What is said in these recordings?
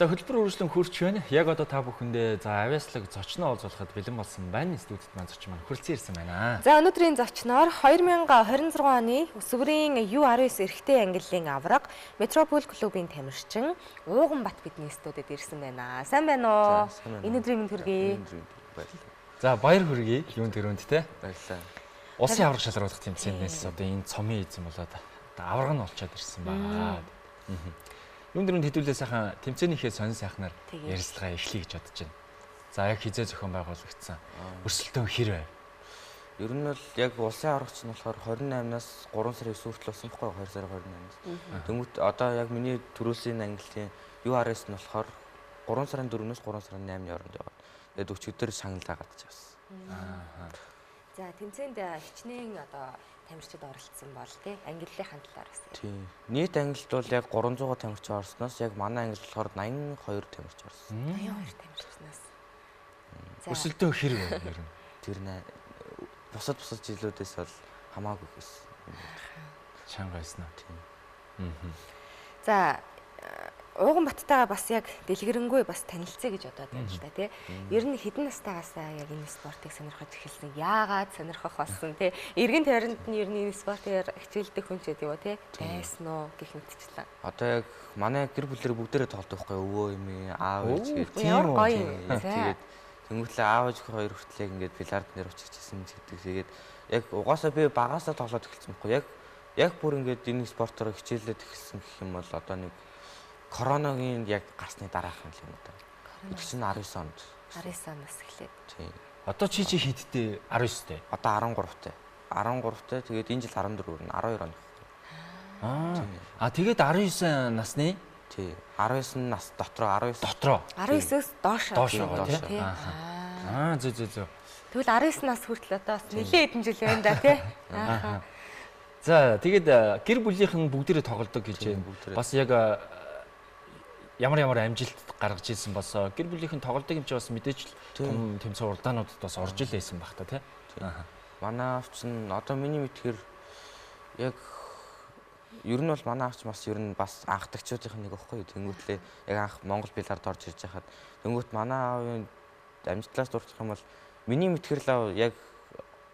За хөтөлбөр үргэлжлэн хурч байна. Яг одоо та бүхэндээ за авиаслаг зочноо олзуулахад бэлэн болсон байна. Студид маань зочин маань хүрэлцэн ирсэн байна. За өнөөдрийн зочноор 2026 оны өсвөрийн U19 эрэгтэй ангиллын авраг Метрополь клубын тамирчин Ууган Бат бидний студид ирсэн байна. Сайн байна уу? Энэ өдрийн мэнд хүргэе. За баяр хүргэе. Юун төрөнд те. Баярлалаа. Улсын авраг шалгаруулах тэмцээнээс одоо энэ цомын эзэн болоод одоо авраг нь олчаад ирсэн байна. Юун дөрөнд хэдүүлээ сайхан тэмцээнийхээ сонин сайхнаар ярилцлага эхлэе гэж бодож байна. За яг хизээ зохион байгуулагдсан. Өрсөлдөөн хэр байв? Ер нь бол яг улсын аврагч нь болохоор 28-наас 3 сарын 9 хүртэл болсон байхгүй 2 сарын 28-наас. Тэнгүүт одоо яг миний төрөөсийн ангиллын U19 нь болохоор 3 сарын 4-өөс 3 сарын 8-ны хооронд яваад. Тэгээд өчигдөр шагналаа гадчихсан. За тэмцээнд хичнээн одоо тамирчид оролцсон бол тий ангиллынхаа талаар бас. Тийм. Нийт ангилд бол яг 300 тамирч орсноос яг манай ангилд болохоор 82 тамирч орсон. 82 тамирчнаас. Өрсөлдөөн хэр байв ер нь? Тэр бусад жилүүдээс бол хамаагүй гэсэн. Чанга байсан уу? Тийм. За Ууган Баттайгаа бас яг дэлгэрэнгүй бас танилцъя гэж бодоод байна л да тий. Ер нь хэдэн настайгаас яг энэ спортыг сонирхож эхэлсэн? Яагаад сонирхох болсон тий? Эргэн тойронд нь ер нь энэ спортоор хичээлдэг хүн ч гэдэг үү тий? Байсан уу гэх мэтчлээ. Одоо яг манай гэр бүлэр бүгдээрээ тоглодог байхгүй өвөө эмээ аав ээж гэх тийм гоё. Тэгээд тэнгуүтлээ аав ээж хоёр хүртэл яг ингээд бильярд нэр учирчсэн гэдэг. Тэгээд яг угаасаа би багасаа тоглоод эхэлсэн байхгүй. Яг бүр ингээд энэ спортоор хичээлээд эхэлсэн гэх юм бол одоо нэг коронагийн яг гарсны дараахан юм да. Бид чинь 19 онд. 19 оноос эхлээд. Тийм. Одоо чи хэдтэй? 19 тэй. Одоо 13 тай. 13 тай. Тэгээд энэ жил 14 өрнө 12 он. Тэгээд 19 насны? Тий. 19 нас дотроо 19 дотроо. 19-өөс доош. Доош байгаа тий. Зөө. Тэгвэл 19 нас хүртэл одоо бас нэлээд хэдэн жил байна да тий. За тэгээд гэр бүлийнхэн бүгдээрээ тоглодог гэж байна. Бас яг ямар амжилт гаргаж ирсэн босоо гэр бүлийнхэн тоглодог юм чи бас мэдээж том тэмцээн уралдаануудад бас орж ил байсан баг та тий. Манай авч нь одоо миний мэдхээр яг ер нь бол манай авч бас ер нь бас анхдагчуудын нэг байхгүй. Тэнгүүтлээ яг анх Монгол бильярд орж ирж хахад тэнгүүт манай аавын амжилтлаас дурдах юм бол миний мэдхээр л яг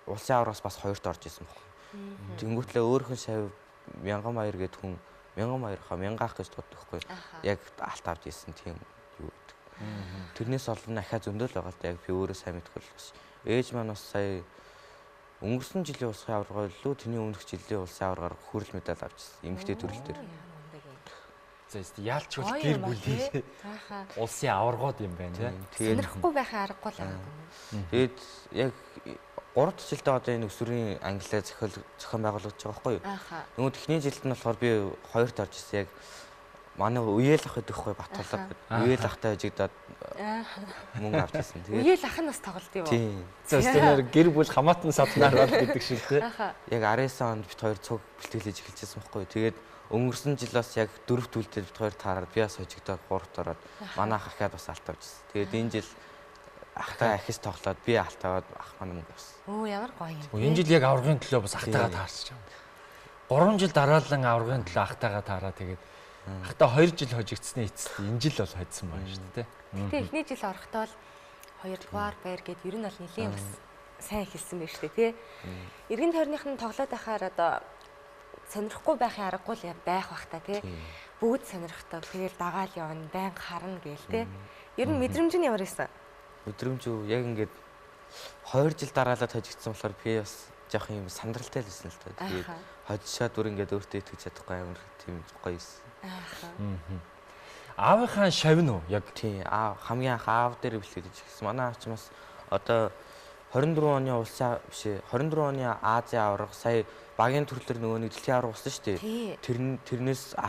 улсын авраас бас хоёрт орж ирсэн байхгүй. Тэнгүүтлээ өөрхөн сая Мянгамаяр гэдэг хүн Мянгаах гэж дууддаг хгүй. Яг алт авч ирсэн тийм юу гэдэг. Тэрнээс олон ахаа зөндөөл байгаа л да яг би өөрөө сайн мэдгүй л бас. Ээж маань бас сая өнгөрсөн жилийн улсын аваргаар лөө тэрний өмнөх жилийн улсын аваргаар хүрэл медаль авчихсан. Эмэгтэй төрөл дээр. За яалчгүй гэр бүлийн улсын аваргууд юм байна тийм. Сонирхгүй байхын аргагүй л байгаа. Тэгээд яг 3 жилдээ одоо энэ өсвөрийн англиар зохион байгуулагдаж байгаа байхгүй юу? Нөгөө техникийн жилд нь болохоор би 2-т орж ирсэн яг манай үеэл ах гэдэг байхгүй Батулга гэдэг. Үеэл ахтай хажигдаад мөнгө авч ирсэн. Тэгээд үеэл ах нь бас тоглолт юм уу? Тийм. За стенер гэр бүл хамаатан саднаар бол гэдэг шиг тийм. Яг 19 онд бит хоёр цуг бэлтгэлээж эхэлчихсэн байхгүй юу? Тэгээд өнгөрсөн жил бас яг 4-т үлдээд бит хоёр таараад би бас хажигдаад 3-т ороод манай ах ахаад бас алт авч ирсэн. Тэгээд энэ жил ахтай ахис тоглоод би алт аваад ах маань мөнгө авсан. Ямар гоё юм. Энэ жил яг аврагын төлөө бас ахтайгаа таарч байгаа. 3 жил дараалан аврагын төлөө ахтайгаа таараа тэгээд ахтай 2 жил хожигдсны эцэст энэ жил бол хоцсон байна шүү дээ. Гэтэ эхний жил орохдоо л 2 дугаар байр гэд ер нь бол нэлийн бас сайн эхэлсэн байна шүү дээ тий. Эргэн тойрныхын тоглоод байхаар одоо сонирхгүй байхын аргагүй л байх бах та тий. Бүгд сонирхтой. Тэгэл дагаал явна, байнга харна гээл тий. Ер нь мэдрэмж нь ямар байсан? Өдрөмж юу яг ингээд 2 жил дараалаад хожигдсан болохоор би бас жоох юм сандралтай л байсан л та. Тэгээд хожишаад бүр ингээд өөртөө итгэж чадахгүй амар тийм гоё байсан. Аавынхаа шавь нь уу? Яг тийм хамгийн анх аав дээр бэлтгэж ирсэн. Манай аав ч бас одоо 24 оны улсын биш 24 оны Азийн аварга сая багийн төрлөөр нөгөө нэг дэлхийн аварга болсон шүү дээ. Тэрнээс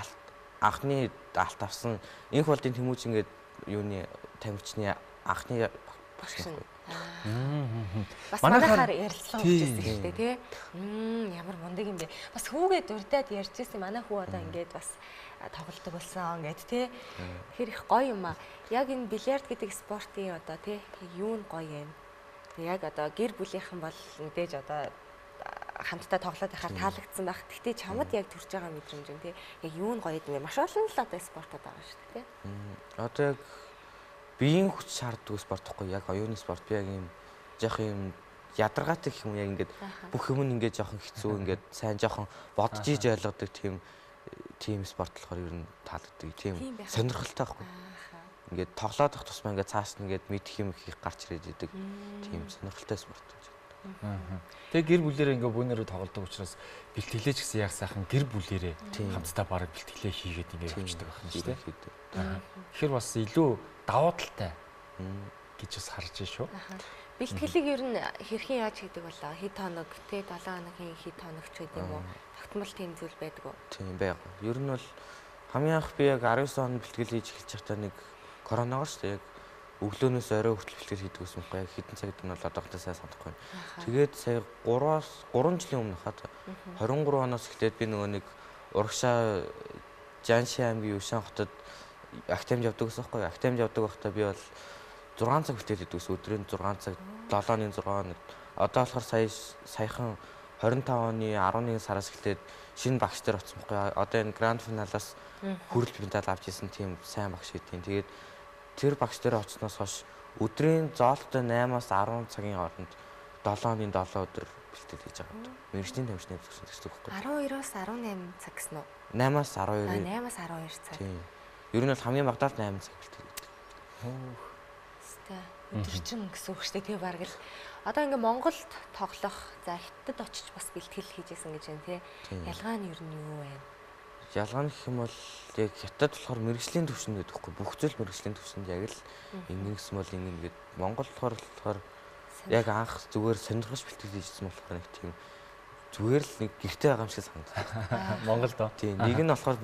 анхны алт авсан. Инх болдын тэмүүж ингээд юуны тамирчны анхны багш. Бас манайхаар ярилцлага өгчээсэн гэхдээ тий. Ямар мундаг юм бэ. Бас хүүгээ дурдаад ярьжсэн манай хүү одоо ингээд бас тоглолдог болсон гэд тий. Тэгэхээр их гоё юм аа. Яг энэ бильярд гэдэг спортын одоо тий юу нь гоё юм. Яг одоо гэр бүлийнхэн бол мэдээж одоо хамтдаа тоглоод байхаар таалагдсан байх. Гэхдээ чамд яг төрж байгаа мэдрэмж нь тий. Яг юу нь гоё юм бэ? Маш олон л одоо спортод байгаа шүү дээ тий. Одоо яг биеийн хүч шаарддаг спорт гэхгүй яг оюуны спорт би яг юм жоох юм ядаргаатай гэх юм яг ингээд бүх юм нь ингээд жоохон хэцүү ингээд сайн жоохон бодож иж ойлгодог тийм спорт болохоор ер нь таалагддаг. Тийм сонирхолтой байхгүй. Ингээд тоглоод байх тусмаа ингээд цааш нь ингээд мэдэх юм их гарч ирээд идэг. Тийм сонирхолтой спорт гэж байна. Тэгээ гэр бүлэрээ ингээд бүүнээрээ тоглодог учраас бэлтгэлээ ч гэсэн яг сайхан гэр бүлэрээ хамтдаа бараг бэлтгэлээ хийгээд ингээд явчихдаг байх нь шүү дээ. Тэгэхээр бас илүү давуу талтай гэж бас харж байна шүү. Бэлтгэлийг ер нь хэрхэн яаж хийдэг болоо? Хэд хоног, тэ 7 хоногийн хэд хоног ч гэдэг юм уу? Тогтмол тийм зүйл байдаг уу? Тийм байга. Ер нь бол хамгийн анх би яг 19 он бэлтгэл хийж эхэлж байхдаа нэг коронавигоор шүү дээ. Яг өглөөнөөс орой хүртэл бэлтгэл хийдэг гэсэн юм байна. Хэдэн цагт нь бол одоохондоо сайн санахгүй байна. Тэгээд сая 3 жилийн өмнө хаад 23 оноос эхлээд би нөгөө нэг урагшаа Жанши аймгийн Юшан хотод актемд явдаг гэсэн юм байна. Актемд явдаг байхдаа би бол 6 цаг бэлтгэл хийдэг гэсэн. Өдрийн 6 цаг 7-ны 6 одоо болохоор саяхан 25 оны 11 сараас эхлээд шинэ багш нар оцсон байхгүй. Одоо энэ гранд финалаас хүрэл медаль авч ирсэн тийм сайн багш байдیں۔ Тэгээд тэр багш нар оцсноос хойш өдрийн зоолтой 8-аас 10 цагийн хооронд 7 оны 7 өдөр бэлтгэл хийж байгаа юм. Мэргэжлийн тамирчны зөвсөн гэсэн үг байхгүй. 12-оос 18 цаг гэсэн үү? 8-аас 12. 8-аас 12 цаг. Тийм. Ер нь бол хамгийн багадаар 8 цаг бэлтгэл хийдэг. Өдөржин гэсэн үг шүү дээ. Тэгээ бараг л одоо ингээ Монголд тоглох, за хятад очиж бас бэлтгэл хийжсэн гэж байна тий. Ялгаа нь ер нь юу вэ? Ялгаа нь гэх юм бол яг хятад болохоор мэргэжлийн төвшөнд гэдэг байхгүй. Бүх зүйл мэргэжлийн төвшөнд яг л ингэн гэсэн бол ингэн гээд Монгол болохоор яг анх зүгээр сонирхож бэлтгэл хийжсэн болохоор нэг тийм зүгээр л нэг гэртээ байгаа юм шиг санагдав. Монголд оо. Тийм. Нэг нь болохоор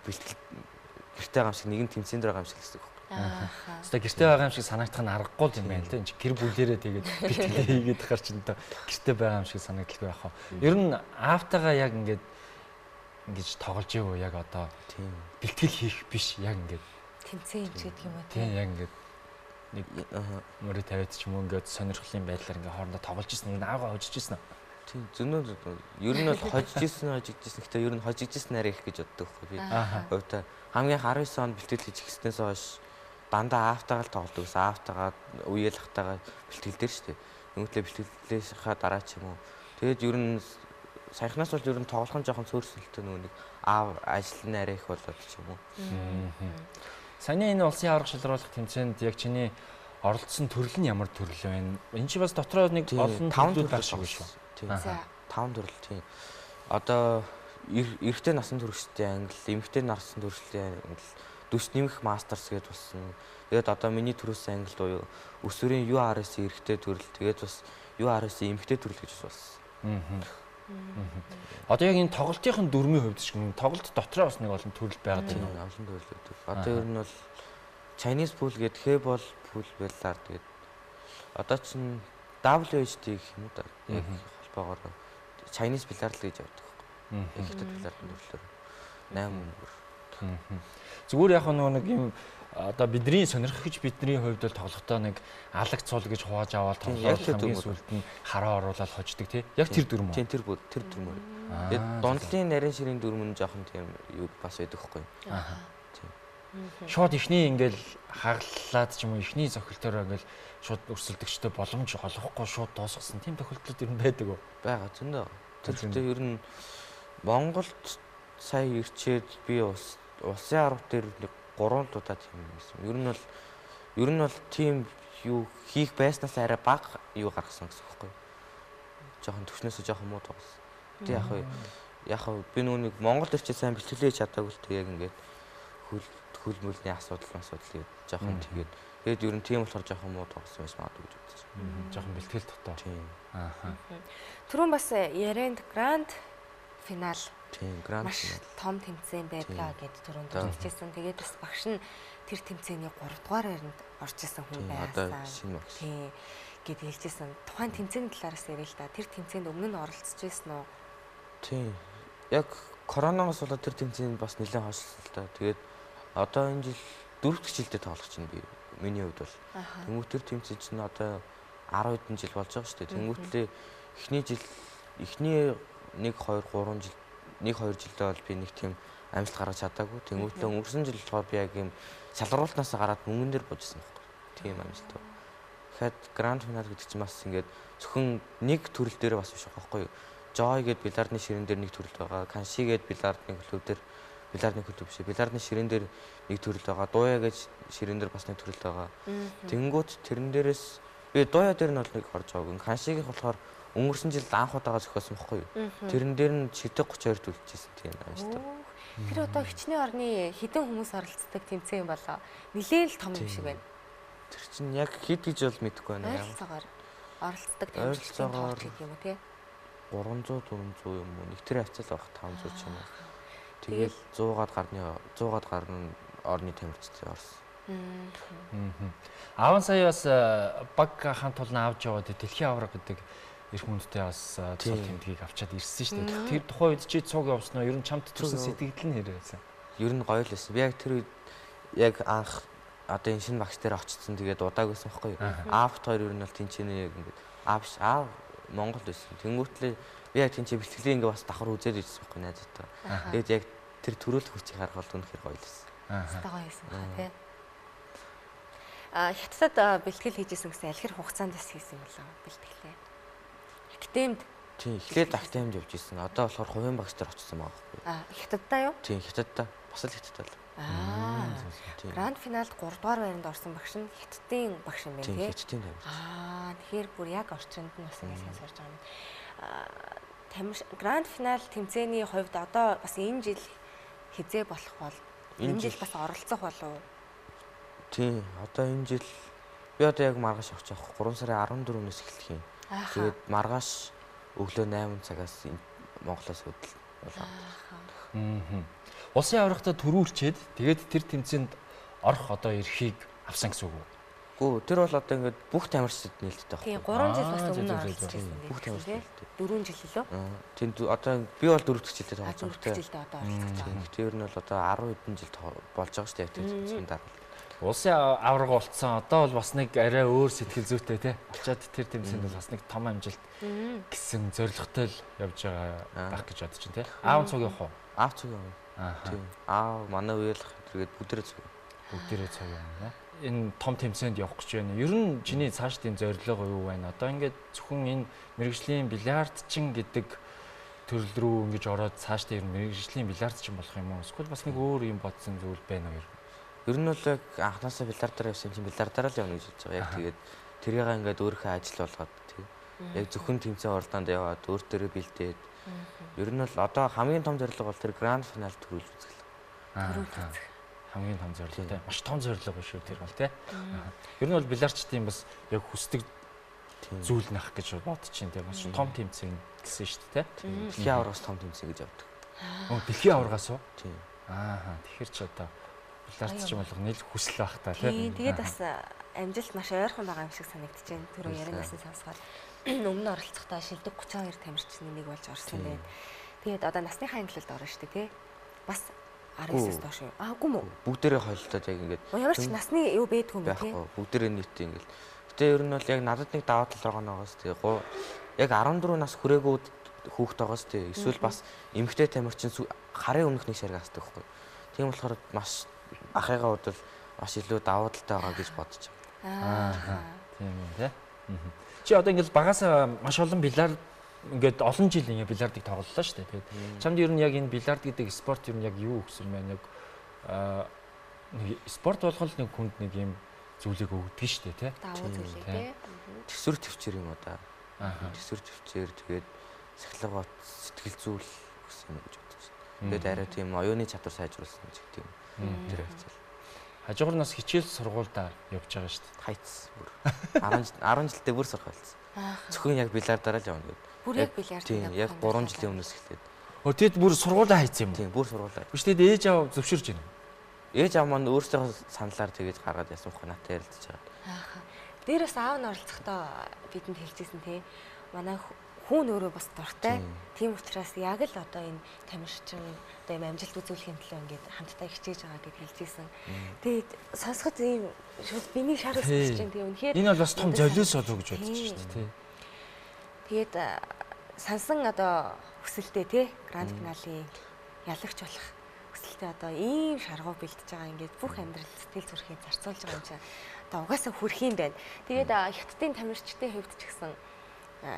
бэлтгэл гэртээ байгаа юм шиг, нэг нь тэмцээнд байгаа юм шиг гэсэн үг. Өөртөө гэртээ байгаа юм шиг санагдах нь аргагүй юм байна л тийм. Гэр бүлэрээ тэгээд бэлтгэлээ хийгээд ахаар чинь гэртээ байгаа юм шиг санагдaltaй байх аа. Ер нь аавтайгаа яг ингэж тоглож ивөө яг одоо тийм. Бэлтгэл хийх биш яг ингэж тэмцээн ч гэдэг юм уу тийм яг ингэж нэг мөрөд тавиад ч юм уу ингэж сонирхлын байдлаар ингэ хоорондоо тоглож ирсэн. Энэ аагаа хожиж ирсэн. Тийм зөнөө ер нь бол хожиж ирсэн гэхдээ ер нь хожиж ирсэн арай их гэж боддог байхгүй би. Хувьдаа хамгийн 19 онд бэлтгэл хийж эхэлснээс хойш дандаа аавтайгаа л тоглодог гэсэн. Аавтайгаа үеэлхтайгаа бэлтгэл дээр шүү дээ. Нөгөөдлөө бэлтгэлээсийнхаа дараа ч юм уу. Тэгээд ер нь саяхнаас бол ер нь тоглох нь жоохон цөөрсөлтөө нөгөө нэг аав ажил нь арай их болоод ч юм уу. Саяны энэ улсын аврах шилруулах тэмцээнд яг чиний оролцсон төрөл нь ямар төрөл вэ? Энэ чи бас дотроо нэг олон төрөл байх шиг шүү. Тийм. 5 төрөл тийм. Одоо эрэгтэй насан туршидтэй англи, эмэгтэй насан туршидтэй англи, дүрс нэмэх мастерс гэж болсон. Тэгээд одоо миний төрөөс англи буюу өсвөрийн URS эрэгтэй төрөл, тэгээд бас URS эмэгтэй төрөл гэж болсон. Одоо яг энэ тоглолтын дүрмийн хувьд ч юм тоглолт дотроо бас нэг олон төрөл байгаад байна. Олон төрөл байдаг. Одоо ер нь бол Chinese pool гэдэг хэбол pool байлаар тэгээд одоо чинь WHD гэх юм да. Яг холбоогоор Chinese billiard гэж явдаг байхгүй. Яг хятад billiard-ын төрлөөр 8 мөнгөөр. Зүгээр яг нэг юм одоо бидний сонирхогч бидний хувьд бол тоглохдоо нэг алаг цул гэж хувааж аваад тоглоод хамгийн сүлд нь хараа оруулаад хождог тий. Яг тэр дүрм үү? Тийм тэр дүрм үү. Тэгээд дундлын нарийн ширийн дүрм нь жоохон тийм юу бас байдаг байхгүй. Шууд ихний ингээл хаглаад ч юм уу ихний зохилтоор ингээл шууд өрсөлдөгчтэй боломж олохгүй шууд дуусгасан тийм тохиолдлууд ер нь байдаг уу? Бага зөндөө. Тэрчээ ер нь Монголд сая ирчээд би улсын арга дээр 3 удаа тийм юм. Ер нь бол тийм юу хийх байснаас арай бага юу гаргасан гэсэн үг байхгүй. Жохон төвчнөөсөө жохон муу тоглосон. Тэг яг би нүг Монголд ирчээд сайн бэлтгэлээ чадаагүй л тэг яг ингээд хөлмөлний асуудал гээд жоохон тэгээд ер нь тийм болохоор жоохон муу тоглосон байж магадгүй гэж бодож байна. Жоохон бэлтгэл дотоо. Тийм. Түрүүн бас ярианд гранд финал. Тийм, гранд финал. Том тэмцээн байлаа гэд түрүүн дурдчихсан. Тэгээд бас багш нь тэр тэмцээний 3 дугаар ярианд орж исэн хүн байсан. Одоо шинэ багш. Тийм гэд хэлжсэн. Тухайн тэмцээний талаараас ярил л да. Тэр тэмцээнд өмнө нь оролцож байсан уу? Тийм. Яг коронавигоос болоод тэр тэмцээнд бас нэлээд хойшлоо л да. Тэгээд одоо энэ жил 4 дахь жилдээ тоглох чинь би миний хувьд бол тэнгуүтэр тэмцээн чинь одоо 10 хэдэн жил болж байгаа шүү дээ. Тэнгуүтлээ эхний жил эхний 1 2 3 жил 1 2 жилдээ бол би нэг тийм амжилт гаргаж чадаагүй. Тэнгүүтлээ өнгөрсөн жил болохоор би яг юм шалгаруултнаас гараад мөнгөн дээр буужсан байхгүй. Тийм амжилт. Тэгэхээр гранд финал гэдэг чинь бас ингээд зөвхөн нэг төрөл дээр бас биш байхгүй юу? Joy гэдэг бильярдны ширээн дээр нэг төрөл байгаа. Канши гэдэг бильярдны клуб дээр бильярдны клуб биш. Бильярдны ширээн дээр нэг төрөл байгаа. Дууя гэж ширээн дээр бас нэг төрөл байгаа. Тэнгүүт тэрэн дээрээс би дууя дээр нь бол нэг орж байгаагүй. Каншигийн болохоор өнгөрсөн жил анх удаага зохиосон байхгүй юу? Тэрэн дээр нь шидэг 32 төлөвчсэн тийм амжилт. Тэр одоо хичнээн орны хэдэн хүмүүс оролцдог тэмцээн болоо. Нилээл том юм шиг байна. Тэр чинь яг хэд гэж бол мэдэхгүй байна. Ойролцоогоор оролцдог тэмцээн тоолж гэх юм уу тий? 300 400 юм уу? Нэг тэр хавцал байх 500 ч юм уу. Тэгээд 100-аад гарны орны тамирчид орсон. Аавн сая бас баг хамт олон авч яваад дэлхийн авраг гэдэг эрх мөндөдтэй бас цул тэмдгийг авчаад ирсэн шүү дээ. Тэр тухайн үед чи цуг явснаа ер нь чамд төрсэн сэтгэл нь хэрэг байсан. Ер нь гоё л байсан. Би яг тэр үед яг анх одоо энэ шинэ багш дээр очсон. Тэгээд удааг байсан байхгүй юу? Аавт хоёр ер нь бол тэнцэнэ яг ингээд аав Монгол байсан. Тэнгүүтлээ би яг тэнцээ бэлтгэлээ ингээ бас давхар үзээд ирсэн байхгүй найзтай. Тэгээд яг тэр төрөлх хүчийг харах бол үнэхээр гоё л байсан. Гоё байсан ба тий. Хятадд бэлтгэл хийжсэн гэсэн алхэр хугацаанд бас хийсэн юм болоо бэлтгэлээ. Актемд. Тийм, эхлээд актемд явж ирсэн. Одоо болохоор хувийн багш дээр очсон байгаа байхгүй. Хятаддаа юу? Тийм, Хятаддаа. Бас л Хятадд л. Гранд финалд 3 дугаар байранд орсон багш нь Хятадын багш юм байна тий. Тийм, Хятадын тамирч. Тэгэхээр бүр яг орчинд нь бас ингэ сайн сурж байгаа юм. Гранд финал тэмцээний хувьд одоо бас энэ жил хизээ болох бол энэ жил бас оролцох болов. Тийм, одоо энэ жил би одоо яг маргааш авч явах 3 сарын 14-өөс эхлэх юм. Тэгээд маргааш өглөө 8 цагаас Монголоос хөдөл болоо. Улсын аврагтаа төрүүлчээд тэгээд тэр тэмцээнд орох одоо эрхийг авсан гэсэн үг үү? Гүү, тэр бол одоо ингээд бүх тамирчид нээлттэй Тийм, байна. 3 жил бас өмнө оролцож байсан. Бүх тамирчид. 4 жил лөө? Тийм, одоо би бол 4 дахь жилдээ тоглож байгаа. 4 жилдээ одоо оролцож байгаа. Тэр нь бол одоо 10 хэдэн жил болж байгаа шүү дээ. Тэр тэмцээнд дараа. Улсын авраг болцсон. Одоо бол бас нэг арай өөр сэтгэл зүйтэй тий. Очоод тэр тэмцээнд бол бас нэг том амжилт гэсэн зорилготой л явж байгаа байх гэж бодож байна тий. Аав цуг явах уу? Аав цуг явах. Тийм. Аав манай үеэлх тэргээд бүгдээрээ цуг. Бүгдээрээ цуг явна. Энэ том тэмцээнд явах гэж байна. Ер нь чиний цаашдын зорилго юу байна? Одоо ингээд зөвхөн энэ мэрэгжлийн бильярдчин гэдэг төрөл рүү ингэж ороод цаашдаа ер нь мэрэгжлийн бильярдчин болох юм уу? Эсвэл бас нэг өөр юм бодсон зүйл байна уу? Ер нь бол яг анхнаасаа бильярдаар явсан чинь бильярдаараа л явна гэж бодож байгаа. Яг тэгээд тэрийг ингээд өөрийнхөө ажил болгоод тийм. Яг зөвхөн тэмцээн оролдоонд яваад өөр төрөө бэлдээд. Ер нь бол одоо хамгийн том зорилго бол тэр гранд финал төрүүлж үзэх л. Хамгийн том зорилготой. Маш том зорилго биш үү тэр бол тий. Ер нь бол бильярдчдын бас яг хүсдэг зүйл нах гэж бодож чинь тийм бас том тэмцээн гэсэн шүү дээ тий. Дэлхийн аврагаас том тэмцээн гэж явдаг. Дэлхийн аврагаас уу? Тийм. Тэгэхээр ч одоо бильярдчин болох нийл хүсэл байх та тий. Тэгээд бас амжилт маш ойрхон байгаа юм шиг санагдаж байна. Түрүү ярианаас нь сонсоход өмнө оролцохдоо шилдэг 32 тамирчны нэг болж орсон байна. Тэгээд одоо насныхаа ангиллалд орно шүү дээ тий. Бас 19-с доош юу? Үгүй мүү. Бүгдээрээ хойлолтоод яг ингээд ямар ч насны юу бэдгүй юм тий. Бүгдээрээ нийт ингээд. Гэтэ ер нь бол яг надад нэг даваа тал байгаа ногоос тий. Яг 14 нас хүрээгүй хүүхэд байгааз тий. Эсвэл бас эмэгтэй тамирчин харын өмнөх нэг шарг асдаг байхгүй. Тийм болохоор маш ахыгаа удаа маш илүү даваа талтай байгаа гэж бодож байгаа. Тийм үү тий. Чи одоо ингээд багасаа маш олон бильярд ингээд олон жил ингээ бильярдыг тоглолоо шүү дээ. Тэгээд чамд ер нь яг энэ бильярд гэдэг спорт ер нь яг юу өгсөн бэ? Яг нэг спорт болгол нэг хүнд нэг юм зүйлийг өгдөг шүү дээ, тий? Давуу зүйлээ тий. Төсвөр төвчээр юм уу да. Төсвөр төвчээр тэгээд сахилга сэтгэл зүйл өгсөн юм гэж бодож байна. Тэгээд арай тийм оюуны чадвар сайжруулсан гэж тийм. Тэр хэвчээ. Хажуугаар нас хичээл сургуульдаа явж байгаа шүү дээ. Хайц бүр 10 жилдээ бүр сурах болсон. Зөвхөн яг бильярдаараа л явна гэдэг. Бүр яг бильярд. Тийм, яг 3 жилийн өмнөөс эхлээд. Тэгэд бүр сургуулаа хайцсан юм уу? Тийм, бүр сургуулаа. Биш тэгээд ээж аав зөвшөөрж байна уу? Ээж аав маань өөрсдөө саналаар тэгэж гаргаад ясан хөө натаа ярилцж байгаа. Дээрээс аав нь оролцохдоо бидэнд хэлжсэн тий. Манай хүн өөрөө бас дуртай. Тийм учраас яг л одоо энэ тамирчин одоо юм амжилт үзүүлэхийн төлөө ингээд хамтдаа хичээж байгаа гэж хэлжсэн. Тэгээд сонсоход ийм шууд биний шараас гэж чинь тийм үнэхээр энэ бол бас том золиос болов гэж бодож шүү дээ тий. Тэгээд сансан одоо хүсэлтэй тий гранд финалийн ялагч болох хүсэлтэй одоо ийм шаргуу бэлдэж байгаа ингээд бүх амьдрал сэтгэл зүрхийг зарцуулж байгаа юм чинь одоо угаасаа хүрх юм байна. Тэгээд хятадын тамирчдын хувьд ч гэсэн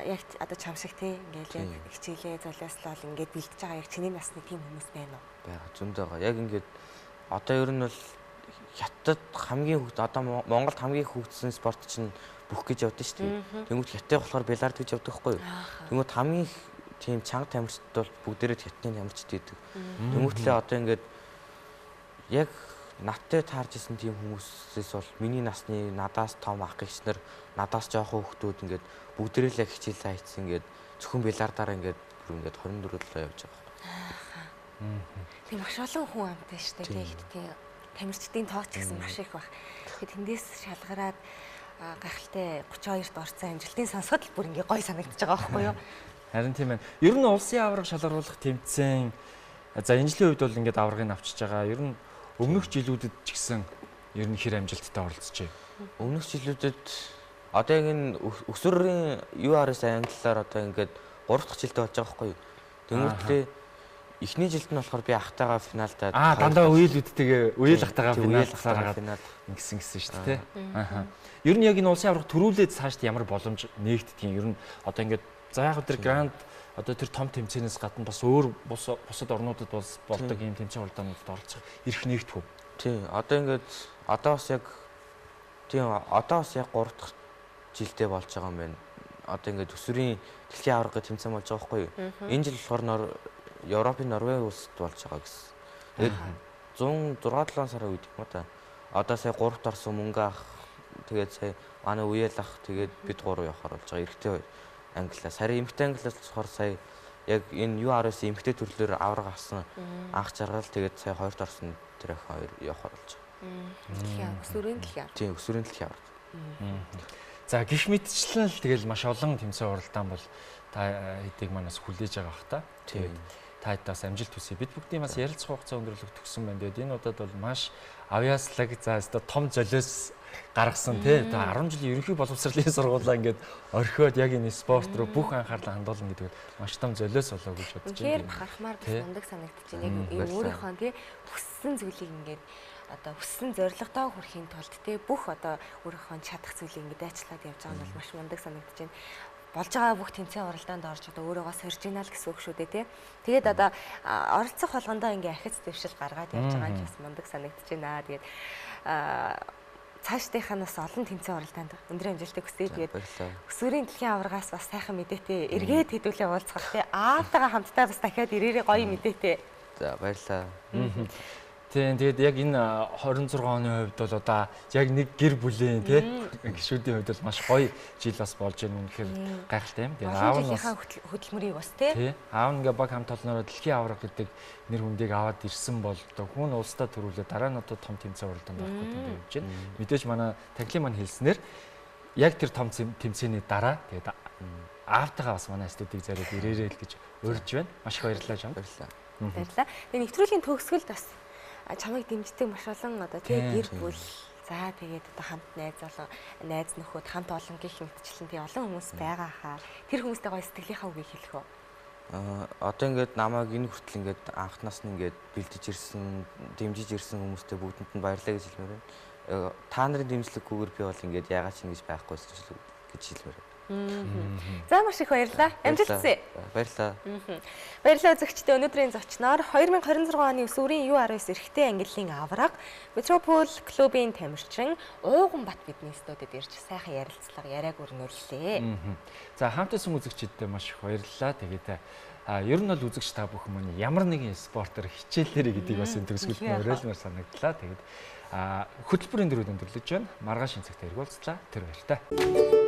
яг одоо чам шиг тий ингээд яг хичээлээ золиослол ингээд бэлдэж байгаа яг чиний насны тийм хүмүүс байна уу? Бага зөндөө байгаа. Яг ингээд одоо ер нь бол хятад хамгийн хөгд одоо Монголд хамгийн хөгжсөн спорт чинь бүх гэж явдсан шүү дээ. Тэнгүүд хятад болохоор бильярд гэж явдаг байхгүй юу? Тэнгүүд хамгийн тийм чанга тамирчид бол бүгдээрээ хятадын тамирчид идэг. Тэнгүүтлээ одоо ингээд яг надтай таарж исэн тийм хүмүүсээс бол миний насны надаас том ах гэгч нар надаас жоохон хүүхдүүд ингээд бүгдээрээ л яг хичээлээ хайцсан ингээд зөвхөн бильярдаараа ингээд 24 лөө явж байгаа байхгүй. Тийм маш олон хүн амтай шүү дээ. Хятадын тамирчдын тоо ч гэсэн маш их баг. Тэгэхээр тэндээс шалгараад гайхалтай 32-т орсон амжилтын сонсоход л бүр ингээ гой санагдаж байгаа байхгүй юу? Харин тийм байна. Ер нь улсын аварга шалгаруулах тэмцээн за энэ жилийн үед бол ингээд аваргыг авчиж байгаа. Ер нь өмнөх жилүүдэд ч гэсэн ер нь хэр амжилттай оролцож байна. Өмнөх жилүүдэд одоо яг энэ өсвөрийн URS англиар одоо ингээд 3 дахь жилдээ болж байгаа байхгүй юу? Тэнгүүтлээ эхний жилд нь болохоор би ахтайгаа финалдаа дандаа үеэлүүдтэйгээ үеэл ахтайгаа финалд ингэсэн шүү дээ. Ер нь яг энэ улсын аварга төрүүлээд цаашд ямар боломж нээгддэг юм. Ер нь одоо ингээд за яг тэр гранд одоо тэр том тэмцээнээс гадна бас өөр бусад орнуудад болдог юм тэмцээн уралдаануудад оролцох эрх нээгдэх үү? Тий. Одоо ингээд одоо бас яг 3 дахь жилдээ болж байгаа юм байна. Одоо ингээд өсвөрийн дэлхийн аварга тэмцээн болж байгаа байхгүй юу? Энэ жил болохоор Европын Норвеги улсад болж байгаа гэсэн. Тэгээд 106-7 сарын үед юм да. Одоо сая 3-т орсон мөнгө ах тэгээд сая манай үеэл ах тэгээд бид 3 явахаар болж байгаа. Эрэгтэй англиас. Сарын эмэгтэй англиас болохоор сая яг энэ URS эмэгтэй төрлөөр аварга авсан анх жаргал тэгээд сая 2-т орсон тэр их хоёр явахаар болж байгаа. Өсвөрийн дэлхийн аварга. Тийм, өсвөрийн дэлхийн аварга. За гих мэдчлэн л тэгэл маш олон тэмцээн уралдаан бол та хэдийг манаас хүлээж байгаа бах та. Тэгээд таадаас амжилт хүсье. Бид бүгдийн бас ярилцах хугацаа өндөрлөг төгсөн байна. Тэгээд энэ удаад бол маш авьяаслаг за өстө том золиос гаргасан тий. 10 жилийн ерөнхий боловсролын сургуулаа ингээд орхиод яг энэ спорт руу бүх анхаарлаа хандуулна гэдэг маш том золиос болоо гэж бодож байна. Тэгэхээр бахархмаар бас мундаг санагдаж байна. Яг өөрийнхөө тий хүссэн зүйлийг ингээд одоо хүссэн зорилготоо хүрэхийн тулд тий бүх одоо өөрийнхөө чадах зүйлийг ингээд дайчлаад явж байгаа нь бол маш мундаг санагдаж байна. Болж байгаа бүх тэмцээн уралдаанд орж одоо өөрөөгөө сорж ийна л гэсэн үг шүү дээ тий. Тэгээд одоо оролцох болгондоо ингээ ахиц дэвшил гаргаад явж байгаа нь бас мундаг санагдаж байна. Тэгээд цаашдынхаа нас олон тэмцээн уралдаанд өндөр амжилтыг хүсье. Тэгээд өсвөрийн дэлхийн аваргаас бас сайхан мэдээтэй эргээд хэдүүлээ уулзах тий. Аавтайгаа хамтдаа бас дахиад ирээрээ гоё мэдээтэй. За баярлалаа. Тэгээд яг энэ 26 оны хувьд бол одоо яг нэг гэр бүлийн тий гишүүдийн хувьд бол маш гоё жил бас болж байна. Үнэхээр гайхалтай юм. Тэгээд аав нь хөдөлмөрийг бас тий аав ингээ баг хамт олноороо дэлхийн аварга гэдэг нэр хүндийг аваад ирсэн бол одоо хүн улсдаа төрүүлээ дараа нь одоо том тэмцээн уралдаанд орох гэдэг юм явж байна. Мэдээж манай Таглин маань хэлснээр яг тэр том тэмцээний дараа тэгээд аавтайгаа бас манай студийг зориод ирээрэй л гэж урьж байна. Маш их баярлалаа жаа. Баярлалаа. Тэгээд нэвтрүүлгийн төгсгөлд бас чамайг дэмждэг маш олон одоо тий гэр бүл за тэгээд одоо хамт найз нөхөд хамт олон гих мэтчлэн тий олон хүмүүс байгаа хаа тэр хүмүүстэй гоё сэтгэлийнхаа үгийг хэлэх үү? Одоо ингээд намайг энэ хүртэл ингээд анхнаас нь ингээд бэлдэж ирсэн дэмжиж ирсэн хүмүүстээ бүгдэнд нь баярлалаа гэж хэлмээр байна. Та нарын дэмжлэггүйгээр би бол ингээд яагаад ч ингэж байхгүй гэж хэлмээр байна. За маш их баярлалаа. Амжилт хүсье. Баярлалаа. Баярлалаа үзэгчдээ. Өнөөдрийн зочноор 2026 оны өсвөрийн URS эрэгтэй ангиллын аварга Метропол клубын тамирчин Ууган Бат бидний студид ирж сайхан ярилцлага яриаг өрнөрлөө. За хамт исэн үзэгчдээ маш их баярлалаа. Тэгээд ер нь бол үзэгч та бүхэн маань ямар нэгэн спортоор хичээлээрэй гэдгийг бас энэ төгсгөлд уриалмаар санагдлаа. Тэгээд хөтөлбөрийн дөрөв өндөрлөж байна. Маргааш энэ цагт иргүүлцлаа. Тэр баяртай.